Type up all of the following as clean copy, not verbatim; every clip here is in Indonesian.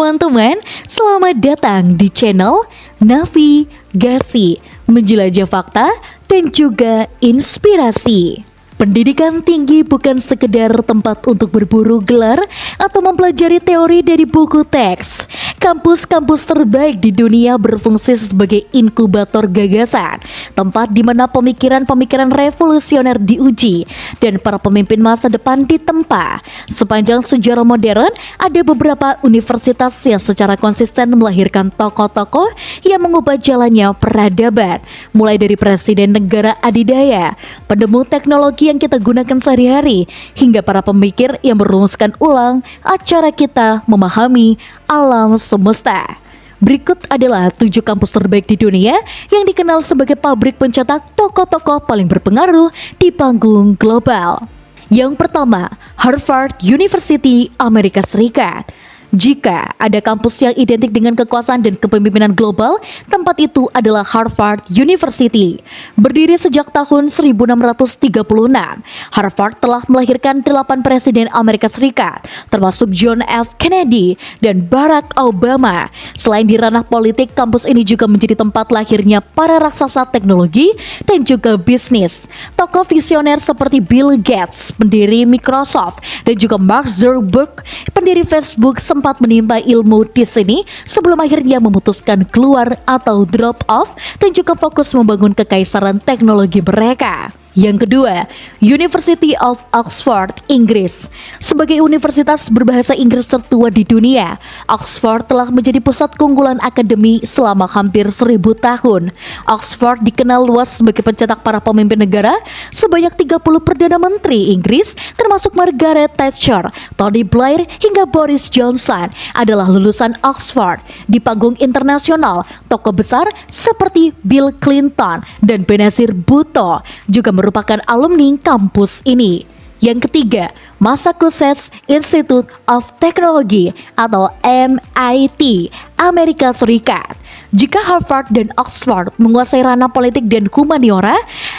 teman-teman, selamat datang di channel Navigasi, menjelajah fakta dan juga inspirasi. Pendidikan tinggi bukan sekedar tempat untuk berburu gelar atau mempelajari teori dari buku teks. Kampus-kampus terbaik di dunia berfungsi sebagai inkubator gagasan, tempat di mana pemikiran-pemikiran revolusioner diuji dan para pemimpin masa depan ditempa. Sepanjang sejarah modern, ada beberapa universitas yang secara konsisten melahirkan tokoh-tokoh yang mengubah jalannya peradaban, mulai dari presiden negara adidaya, penemu teknologi yang kita gunakan sehari-hari, hingga para pemikir yang merumuskan ulang acara kita memahami alam semesta. Berikut adalah 7 kampus terbaik di dunia yang dikenal sebagai pabrik pencetak tokoh-tokoh paling berpengaruh di panggung global. Yang pertama, Harvard University, Amerika Serikat. Jika ada kampus yang identik dengan kekuasaan dan kepemimpinan global, tempat itu adalah Harvard University. Berdiri sejak tahun 1636, Harvard telah melahirkan 8 presiden Amerika Serikat, termasuk John F. Kennedy dan Barack Obama. Selain di ranah politik, kampus ini juga menjadi tempat lahirnya para raksasa teknologi dan juga bisnis. Tokoh visioner seperti Bill Gates, pendiri Microsoft, dan juga Mark Zuckerberg, pendiri Facebook, sempat menimba ilmu di sini sebelum akhirnya memutuskan keluar atau drop off dan juga fokus membangun kekaisaran teknologi mereka. Yang kedua, University of Oxford, Inggris. Sebagai universitas berbahasa Inggris tertua di dunia, Oxford telah menjadi pusat keunggulan akademi selama hampir 1000 tahun. Oxford dikenal luas sebagai pencetak para pemimpin negara. Sebanyak 30 Perdana Menteri Inggris, termasuk Margaret Thatcher, Tony Blair, hingga Boris Johnson adalah lulusan Oxford. Di panggung internasional, tokoh besar seperti Bill Clinton dan Benazir Bhutto juga merupakan alumni kampus ini. Yang ketiga, Massachusetts Institute of Technology atau MIT, Amerika Serikat. Jika Harvard dan Oxford menguasai ranah politik dan humaniora,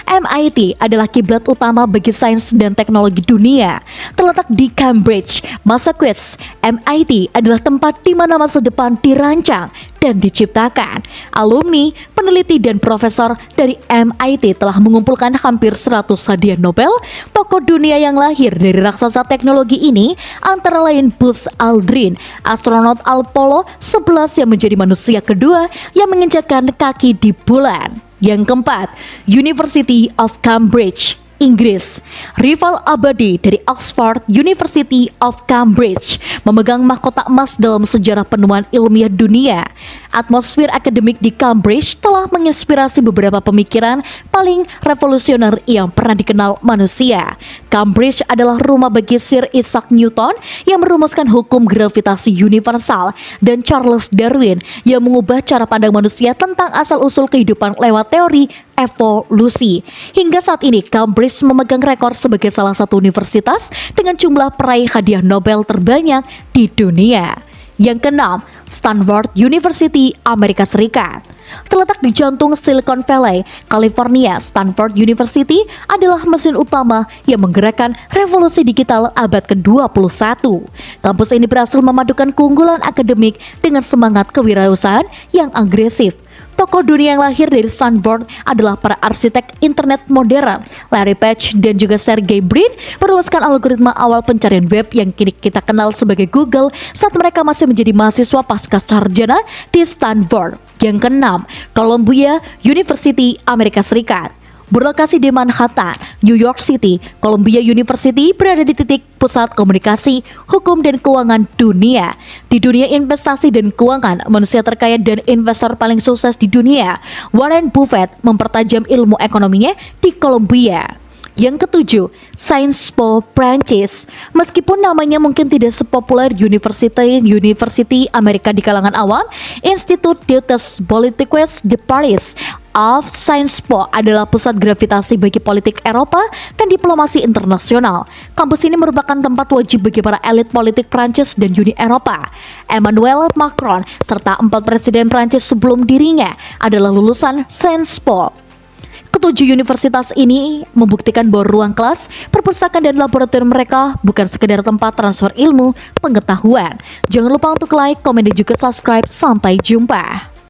MIT adalah kiblat utama bagi sains dan teknologi dunia. Terletak di Cambridge, Massachusetts, MIT adalah tempat di mana masa depan dirancang dan diciptakan. Alumni, peneliti, dan profesor dari MIT telah mengumpulkan hampir 100 hadiah Nobel. Tokoh dunia yang lahir dari raksasa teknologi ini antara lain Buzz Aldrin, astronot Apollo 11 yang menjadi manusia kedua yang menginjakkan kaki di bulan. Yang keempat, University of Cambridge, Inggris. Rival abadi dari Oxford University of Cambridge memegang mahkota emas dalam sejarah penemuan ilmiah dunia. Atmosfer akademik di Cambridge telah menginspirasi beberapa pemikiran paling revolusioner yang pernah dikenal manusia. Cambridge adalah rumah bagi Sir Isaac Newton yang merumuskan hukum gravitasi universal dan Charles Darwin yang mengubah cara pandang manusia tentang asal-usul kehidupan lewat teori evolusi. Hingga saat ini, Cambridge memegang rekor sebagai salah satu universitas dengan jumlah peraih hadiah Nobel terbanyak di dunia. Yang keenam, Stanford University, Amerika Serikat. Terletak di jantung Silicon Valley, California, Stanford University adalah mesin utama yang menggerakkan revolusi digital abad ke-21. Kampus ini berhasil memadukan keunggulan akademik dengan semangat kewirausahaan yang agresif. Tokoh dunia yang lahir dari Stanford adalah para arsitek internet modern. Larry Page dan juga Sergey Brin merumuskan algoritma awal pencarian web yang kini kita kenal sebagai Google saat mereka masih menjadi mahasiswa pasca sarjana di Stanford. Yang keenam, Columbia University, Amerika Serikat. Berlokasi di Manhattan, New York City, Columbia University berada di titik pusat komunikasi, hukum, dan keuangan dunia. Di dunia investasi dan keuangan, manusia terkaya dan investor paling sukses di dunia, Warren Buffett, mempertajam ilmu ekonominya di Columbia. Yang ketujuh, Sciences Po, Prancis. Meskipun namanya mungkin tidak sepopuler University Amerika di kalangan awam, Institut d'études politiques de Paris of Sciences Po adalah pusat gravitasi bagi politik Eropa dan diplomasi internasional. Kampus ini merupakan tempat wajib bagi para elit politik Prancis dan Uni Eropa. Emmanuel Macron serta 4 presiden Prancis sebelum dirinya adalah lulusan Sciences Po. Ketujuh universitas ini membuktikan bahwa ruang kelas, perpustakaan, dan laboratorium mereka bukan sekedar tempat transfer ilmu pengetahuan. Jangan lupa untuk like, komen, dan juga subscribe. Sampai jumpa.